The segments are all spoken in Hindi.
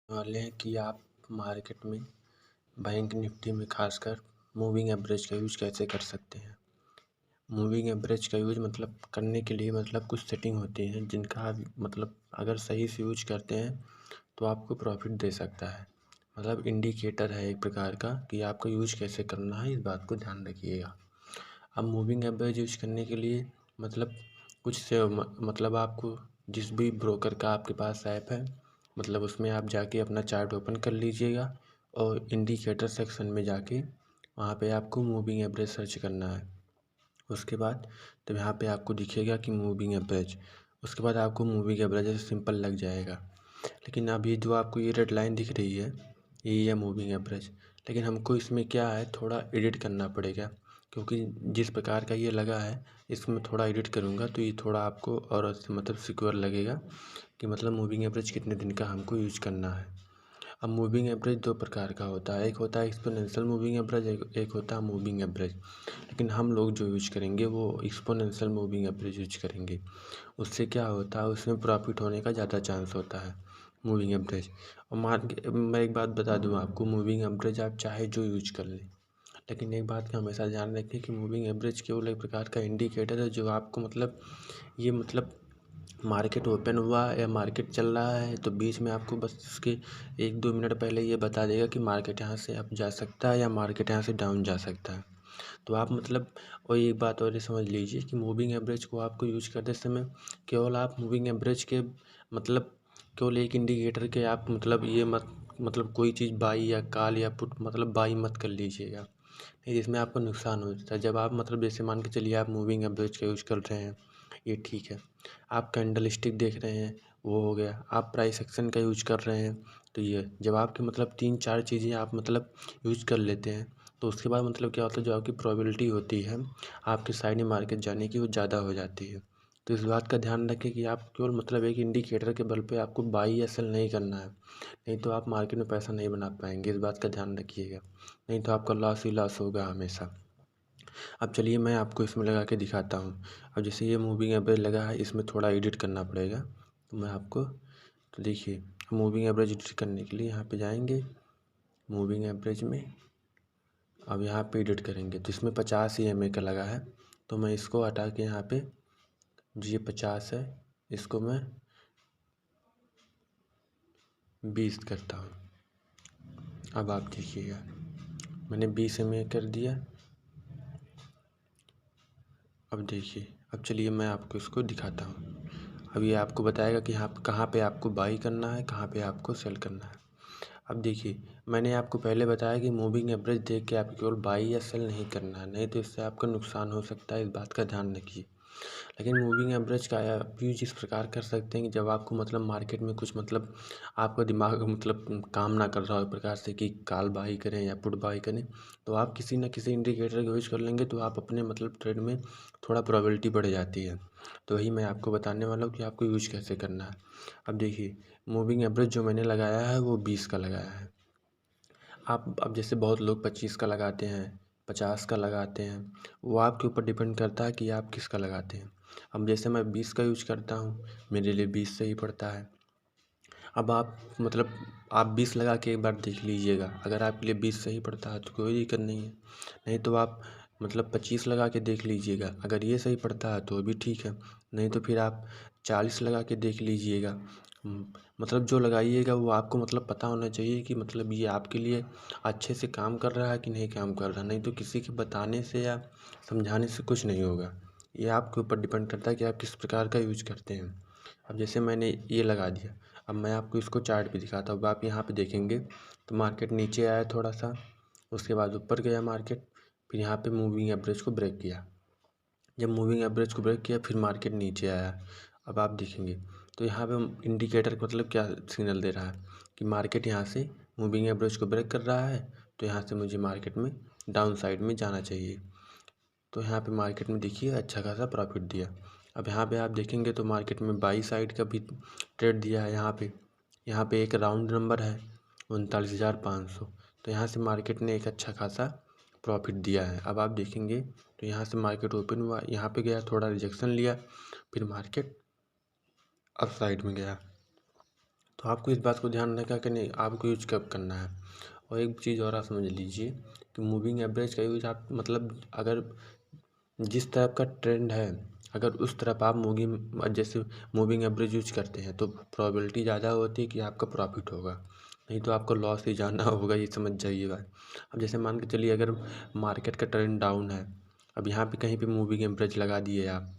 वाले हैं कि आप मार्केट में बैंक निफ्टी में खासकर मूविंग एवरेज का यूज कैसे कर सकते हैं। मूविंग एवरेज का यूज करने के लिए कुछ सेटिंग होती हैं जिनका आप अगर सही से यूज करते हैं तो आपको प्रॉफिट दे सकता है। इंडिकेटर है एक प्रकार का कि आपको यूज कैसे करना है, इस बात को ध्यान रखिएगा। अब मूविंग एवरेज यूज करने के लिए कुछ से आपको जिस भी ब्रोकर का आपके पास ऐप है उसमें आप जाके अपना चार्ट ओपन कर लीजिएगा और इंडिकेटर सेक्शन में जाके वहाँ पे आपको मूविंग एवरेज सर्च करना है। उसके बाद तो यहाँ पे आपको दिखेगा कि मूविंग एवरेज, उसके बाद आपको मूविंग एवरेज सिंपल लग जाएगा। लेकिन अभी जो आपको ये रेड लाइन दिख रही है यही है मूविंग एवरेज। लेकिन हमको इसमें क्या है, थोड़ा एडिट करना पड़ेगा, क्योंकि जिस प्रकार का ये लगा है इसमें थोड़ा एडिट करूँगा तो ये थोड़ा आपको और सिक्योर लगेगा कि मूविंग एवरेज कितने दिन का हमको यूज करना है। अब मूविंग एवरेज दो प्रकार का होता है, एक होता है एक्सपोनेंशियल मूविंग एवरेज, एक होता है मूविंग एवरेज। लेकिन हम लोग जो यूज करेंगे वो एक्सपोनेंशियल मूविंग एवरेज यूज करेंगे। उससे क्या होता है, उसमें प्रॉफिट होने का ज़्यादा चांस होता है मूविंग एवरेज। और मैं एक बात बता दूँ आपको, मूविंग एवरेज आप चाहे जो यूज कर लें, लेकिन एक बात का हमेशा ध्यान रखें कि मूविंग एवरेज केवल एक प्रकार का इंडिकेटर है जो आपको ये मार्केट ओपन हुआ या मार्केट चल रहा है तो बीच में आपको बस उसके 1-2 मिनट पहले ये बता देगा कि मार्केट यहाँ से अप जा सकता है या मार्केट यहाँ से डाउन जा सकता है। तो आप और एक बात और ये समझ लीजिए कि मूविंग एवरेज को आपको यूज करते समय केवल आप मूविंग एवरेज के केवल एक इंडिकेटर के आप ये मत कोई चीज़ बाई या कॉल या पुट बाई मत कर लीजिएगा, नहीं इसमें आपको नुकसान हो जाता है। जब आप जैसे मान के चलिए आप मूविंग एवरेज का यूज कर रहे हैं, ये ठीक है, आप कैंडल स्टिक देख रहे हैं वो हो गया, आप प्राइस एक्शन का यूज कर रहे हैं तो ये जब आपके 3-4 चीज़ें आप यूज कर लेते हैं तो उसके बाद क्या होता है, जो आपकी प्रोबेबिलिटी होती है आपके साइड में मार्केट जाने की वो ज़्यादा हो जाती है। तो इस बात का ध्यान रखें कि आप केवल एक इंडिकेटर के बल पे आपको बाई या सेल नहीं करना है, नहीं तो आप मार्केट में पैसा नहीं बना पाएंगे, इस बात का ध्यान रखिएगा, नहीं तो आपका लॉस ही लॉस होगा हमेशा। अब चलिए मैं आपको इसमें लगा के दिखाता हूँ। अब जैसे ये मूविंग एवरेज लगा है, इसमें थोड़ा एडिट करना पड़ेगा तो मैं आपको तो देखिए मूविंग एवरेज एडिट करने के लिए यहाँ पे जाएंगे मूविंग एवरेज में। अब यहाँ पे एडिट करेंगे तो इसमें 50 EMA का लगा है, तो मैं इसको हटा के यहाँ पे जो ये 50 है इसको मैं 20 करता हूँ। अब आप देखिएगा मैंने 20 EMA कर दिया। अब देखिए, अब चलिए मैं आपको इसको दिखाता हूँ। अब ये आपको बताएगा कि यहाँ कहाँ पे आपको बाई करना है, कहाँ पे आपको सेल करना है। अब देखिए मैंने आपको पहले बताया कि मूविंग एवरेज देख के आपको केवल बाई या सेल नहीं करना है, नहीं तो इससे आपका नुकसान हो सकता है, इस बात का ध्यान रखिए। लेकिन मूविंग एवरेज का आप यूज इस प्रकार कर सकते हैं कि जब आपको मार्केट में कुछ आपका दिमाग काम ना कर रहा हो प्रकार से कि कॉल बाई करें या पुट बाई करें, तो आप किसी न किसी इंडिकेटर का यूज कर लेंगे तो आप अपने ट्रेड में थोड़ा प्रोबेबिलिटी बढ़ जाती है। तो वही मैं आपको बताने वाला हूँ कि आपको यूज कैसे करना है। अब देखिए मूविंग एवरेज जो मैंने लगाया है वो 20 का लगाया है। आप अब जैसे बहुत लोग 25 का लगाते हैं, 50 का लगाते हैं, वो आपके ऊपर डिपेंड करता है कि आप किसका लगाते हैं। अब जैसे मैं 20 का यूज करता हूँ, मेरे लिए 20 सही पड़ता है। अब आप आप 20 लगा के एक बार देख लीजिएगा, अगर आपके लिए 20 सही पड़ता है तो कोई दिक्कत नहीं है, नहीं तो आप 25 लगा के देख लीजिएगा, अगर ये सही पड़ता है तो भी ठीक है, नहीं तो फिर आप 40 लगा के देख लीजिएगा। जो लगाइएगा वो आपको पता होना चाहिए कि ये आपके लिए अच्छे से काम कर रहा है कि नहीं काम कर रहा, नहीं तो किसी के बताने से या समझाने से कुछ नहीं होगा। ये आपके ऊपर डिपेंड करता है कि आप किस प्रकार का यूज करते हैं। अब जैसे मैंने ये लगा दिया, अब मैं आपको इसको चार्ट पे दिखाता हूँ। अब आप यहाँ पे देखेंगे तो मार्केट नीचे आया थोड़ा सा, उसके बाद ऊपर गया मार्केट, फिर यहाँ पे मूविंग एवरेज को ब्रेक किया। जब मूविंग एवरेज को ब्रेक किया फिर मार्केट नीचे आया। अब आप देखेंगे तो यहाँ पे इंडिकेटर क्या सिग्नल दे रहा है कि मार्केट यहाँ से मूविंग एवरेज को ब्रेक कर रहा है, तो यहाँ से मुझे मार्केट में डाउन साइड में जाना चाहिए। तो यहाँ पे मार्केट में देखिए अच्छा खासा प्रॉफिट दिया। अब यहाँ पे आप देखेंगे तो मार्केट में बाई साइड का भी ट्रेड दिया है। यहाँ पे एक राउंड नंबर है 39,500, तो यहाँ से मार्केट ने एक अच्छा खासा प्रॉफिट दिया है। अब आप देखेंगे तो यहाँ से मार्केट ओपन हुआ, यहाँ पे गया, थोड़ा रिजेक्शन लिया, फिर मार्केट अप साइड में गया। तो आपको इस बात को ध्यान रखा कि नहीं आपको यूज कब करना है। और एक चीज़ और आप समझ लीजिए कि मूविंग एवरेज का यूज आप मतलब अगर जिस तरफ का ट्रेंड है अगर उस तरफ आप जैसे मूविंग एवरेज यूज करते हैं तो प्रोबेबिलिटी ज़्यादा होती है कि आपका प्रॉफिट होगा, नहीं तो आपको लॉस ही जाना होगा, ये समझ जाइए बात। अब जैसे मान के चलिए अगर मार्केट का ट्रेंड डाउन है, अब यहाँ पे कहीं पे मूविंग एवरेज लगा दिए आप,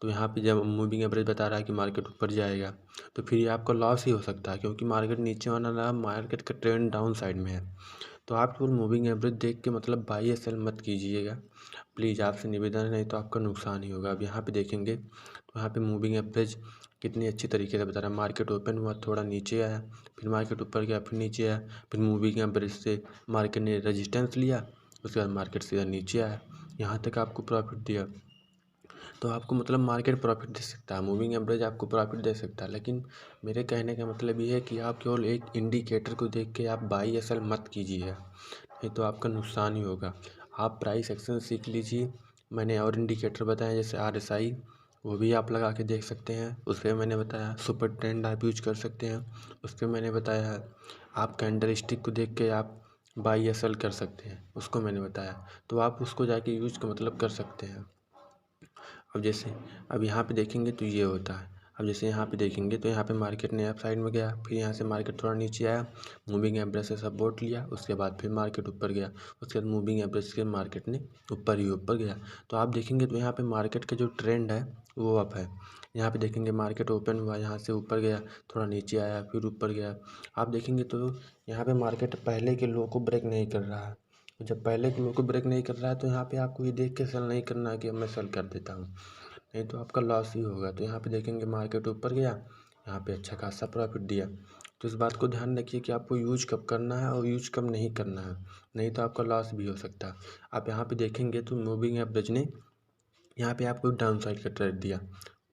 तो यहाँ पे जब मूविंग एवरेज बता रहा है कि मार्केट ऊपर जाएगा तो फिर ये आपका लॉस ही हो सकता है, क्योंकि मार्केट नीचे वाला रहा, मार्केट का ट्रेंड डाउन साइड में है। तो आप केवल मूविंग एवरेज देख के मतलब बाई या सेल मत कीजिएगा, प्लीज़ आपसे निवेदन है, नहीं तो आपका नुकसान ही होगा। अब यहाँ पे देखेंगे तो यहाँ पे मूविंग एवरेज कितनी अच्छी तरीके से बता रहा है। मार्केट ओपन हुआ, थोड़ा नीचे आया, फिर मार्केट ऊपर गया, फिर नीचे आया, फिर मूविंग एवरेज से मार्केट ने रेजिस्टेंस लिया, उसके बाद मार्केट सीधा नीचे आया, यहाँ तक आपको प्रॉफिट दिया। तो आपको मतलब मार्केट प्रॉफिट दे सकता है, मूविंग एवरेज आपको प्रॉफिट दे सकता है, लेकिन मेरे कहने का मतलब ये है कि आप केवल एक इंडिकेटर को देख के आप बाई या सेल मत कीजिए, नहीं तो आपका नुकसान ही होगा। आप प्राइस एक्शन सीख लीजिए, मैंने और इंडिकेटर बताए जैसे RSI, वो भी आप लगा के देख सकते हैं, उस पर मैंने बताया। सुपर ट्रेंड आप यूज कर सकते हैं, उस पर मैंने बताया है। आप कैंडल स्टिक को देख के आप बाई या सेल कर सकते हैं, उसको मैंने बताया, तो आप उसको जाके यूज का मतलब कर सकते हैं। अब जैसे अब यहाँ पे देखेंगे तो ये होता है। अब जैसे यहाँ पे देखेंगे तो यहाँ पे मार्केट ने अप साइड में गया, फिर यहाँ से मार्केट थोड़ा नीचे आया, मूविंग एवरेज से सपोर्ट लिया, उसके बाद फिर मार्केट ऊपर गया, उसके बाद मूविंग एवरेज के मार्केट ने ऊपर ही ऊपर गया। तो आप देखेंगे तो यहाँ पे मार्केट का जो ट्रेंड है वो अप है। यहाँ पे देखेंगे मार्केट ओपन हुआ, यहाँ से ऊपर गया, थोड़ा नीचे आया, फिर ऊपर गया। आप देखेंगे तो यहाँ पे मार्केट पहले के लो को ब्रेक नहीं कर रहा है। जब पहले के लो को ब्रेक नहीं कर रहा है तो यहाँ पे आपको ये देख के सेल नहीं करना है कि अब मैं सेल कर देता हूँ, नहीं तो आपका लॉस ही होगा। तो यहाँ पे देखेंगे मार्केट ऊपर गया, यहाँ पे अच्छा खासा प्रॉफिट दिया। तो इस बात को ध्यान रखिए कि आपको यूज कब करना है और यूज कब नहीं करना है, नहीं तो आपका लॉस भी हो सकता है। आप यहाँ पे देखेंगे तो मूविंग एवरेज ने यहाँ पे आपको डाउन साइड का ट्रेड दिया,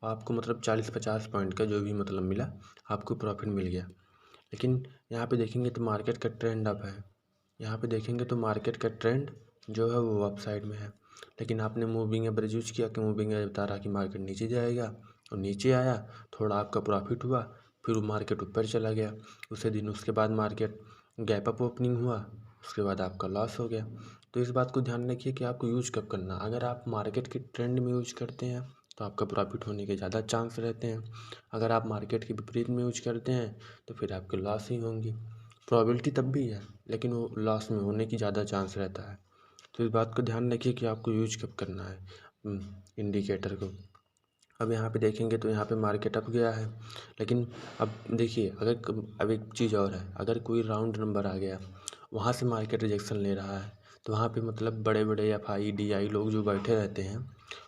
आपको मतलब 40-50 पॉइंट का जो भी मतलब मिला, आपको प्रॉफिट मिल गया। लेकिन यहाँ पे देखेंगे तो मार्केट का ट्रेंड अप है, यहाँ पे देखेंगे तो मार्केट का ट्रेंड जो है वो अप साइड में है, लेकिन आपने मूविंग एवरेज यूज किया कि मूविंग एवरेज बता रहा कि मार्केट नीचे जाएगा, और नीचे आया, थोड़ा आपका प्रॉफिट हुआ, फिर वो मार्केट ऊपर चला गया उसी दिन, उसके बाद मार्केट गैप अप ओपनिंग हुआ, उसके बाद आपका लॉस हो गया। तो इस बात को ध्यान रखिए कि आपको यूज कब करना। अगर आप मार्केट के ट्रेंड में यूज करते हैं तो आपका प्रॉफिट होने के ज़्यादा चांस रहते हैं, अगर आप मार्केट के विपरीत में यूज करते हैं तो फिर आपके लॉस ही होंगी। प्रोबेबिलिटी तब भी है, लेकिन वो लॉस में होने की ज़्यादा चांस रहता है। तो इस बात को ध्यान रखिए कि आपको यूज कब करना है इंडिकेटर को। अब यहाँ पे देखेंगे तो यहाँ पे मार्केट अप गया है, लेकिन अब देखिए अब एक चीज़ और है, अगर कोई राउंड नंबर आ गया, वहाँ से मार्केट रिजेक्शन ले रहा है, तो वहाँ पे मतलब बड़े बड़े FI DI लोग जो बैठे रहते हैं,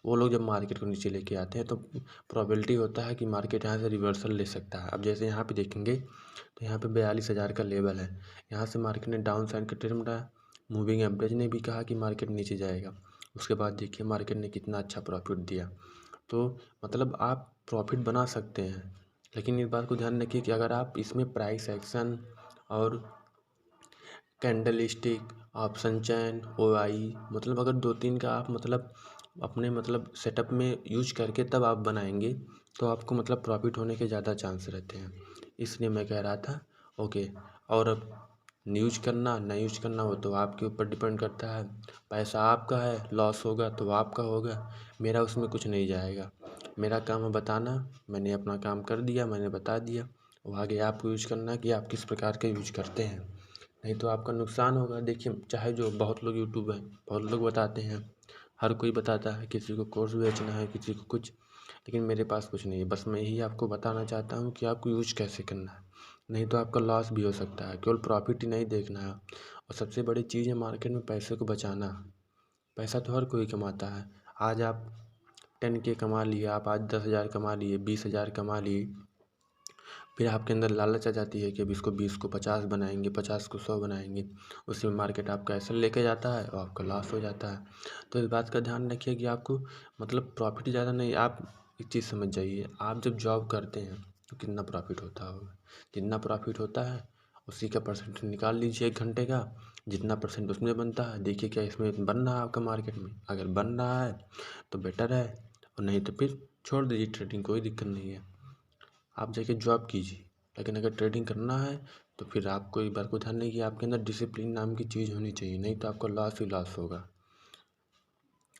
वो लोग जब मार्केट को नीचे लेके आते हैं तो प्रोबेबिलिटी होता है कि मार्केट यहाँ से रिवर्सल ले सकता है। अब जैसे यहाँ पे देखेंगे तो यहाँ पे 42,000 का लेवल है, यहाँ से मार्केट ने डाउन साइड का ट्रेंड बनाया, मूविंग एवरेज ने भी कहा कि मार्केट नीचे जाएगा, उसके बाद देखिए मार्केट ने कितना अच्छा प्रॉफिट दिया। तो मतलब आप प्रॉफिट बना सकते हैं, लेकिन इस बात को ध्यान रखिए कि अगर आप इसमें प्राइस एक्शन और कैंडल स्टिक, ऑप्शन चैन, OI मतलब अगर 2-3 का आप मतलब अपने मतलब सेटअप में यूज करके तब आप बनाएंगे तो आपको मतलब प्रॉफिट होने के ज़्यादा चांस रहते हैं, इसलिए मैं कह रहा था। ओके। और अब यूज करना ना यूज करना वो तो आपके ऊपर डिपेंड करता है, पैसा आपका है, लॉस होगा तो आपका होगा, मेरा उसमें कुछ नहीं जाएगा। मेरा काम है बताना, मैंने अपना काम कर दिया, मैंने बता दिया, वो आगे आपको यूज करना है कि आप किस प्रकार का यूज करते हैं, नहीं तो आपका नुकसान होगा। देखिए चाहे जो बहुत लोग यूट्यूब है, बहुत लोग बताते हैं, हर कोई बताता है, किसी को कोर्स बेचना है, किसी को कुछ, लेकिन मेरे पास कुछ नहीं है। बस मैं यही आपको बताना चाहता हूँ कि आपको यूज कैसे करना है, नहीं तो आपका लॉस भी हो सकता है। केवल प्रॉफिट ही नहीं देखना है, और सबसे बड़ी चीज़ है मार्केट में पैसे को बचाना। पैसा तो हर कोई कमाता है, आज आप 10K कमा लिए, आप आज 10,000 कमा लिए, 20,000 कमा लिए, फिर आपके अंदर लालच आ जाती है कि अब इसको 20 को 50 बनाएंगे, 50 को 100 बनाएंगे, उसी में मार्केट आपका ऐसा लेके जाता है और आपका लॉस हो जाता है। तो इस बात का ध्यान रखिए कि आपको मतलब प्रॉफिट ज़्यादा नहीं, आप एक चीज़ समझ जाइए, आप जब जॉब करते हैं तो कितना प्रॉफिट होता होगा, जितना प्रॉफिट होता है उसी का परसेंट निकाल लीजिए 1 घंटे का, जितना परसेंट उसमें बनता है देखिए क्या इसमें बन रहा है आपका मार्केट में, अगर बन रहा है तो बेटर है, और नहीं तो फिर छोड़ दीजिए ट्रेडिंग, कोई दिक्कत नहीं है, आप जाके जॉब कीजिए, लेकिन अगर ट्रेडिंग करना है तो फिर आपको एक बार को ध्यान रहे कि आपके अंदर डिसिप्लिन नाम की चीज़ होनी चाहिए, नहीं तो आपको लॉस ही लॉस होगा।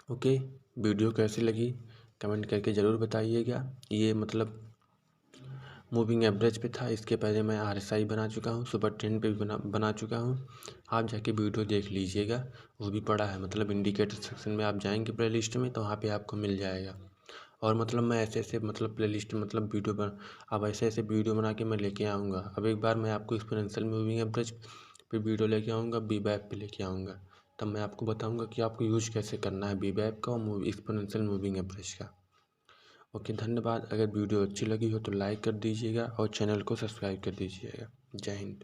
ओके, वीडियो कैसी लगी कमेंट करके ज़रूर बताइएगा। ये मतलब मूविंग एवरेज पे था, इसके पहले मैं RSI बना चुका हूँ, सुपर ट्रेंड पे भी बना चुका हूँ। आप जाके वीडियो देख लीजिएगा, वो भी पड़ा है, मतलब इंडिकेटर सेक्शन में आप जाएंगे प्ले लिस्ट में तो वहाँ पे आपको मिल जाएगा। और मतलब मैं ऐसे ऐसे मतलब प्ले लिस्ट मतलब वीडियो बन अब ऐसे ऐसे वीडियो बना के मैं लेके आऊँगा। अब एक बार मैं आपको एक्सपोनेंशियल मूविंग एवरेज पे वीडियो लेके आऊँगा, वीवैप पे लेके आऊँगा, तब मैं आपको बताऊँगा कि आपको यूज कैसे करना है वीवैप का और एक्सपोनेंशियल मूविंग एवरेज का। ओके, धन्यवाद। अगर वीडियो अच्छी लगी हो तो लाइक कर दीजिएगा और चैनल को सब्सक्राइब कर दीजिएगा। जय हिंद।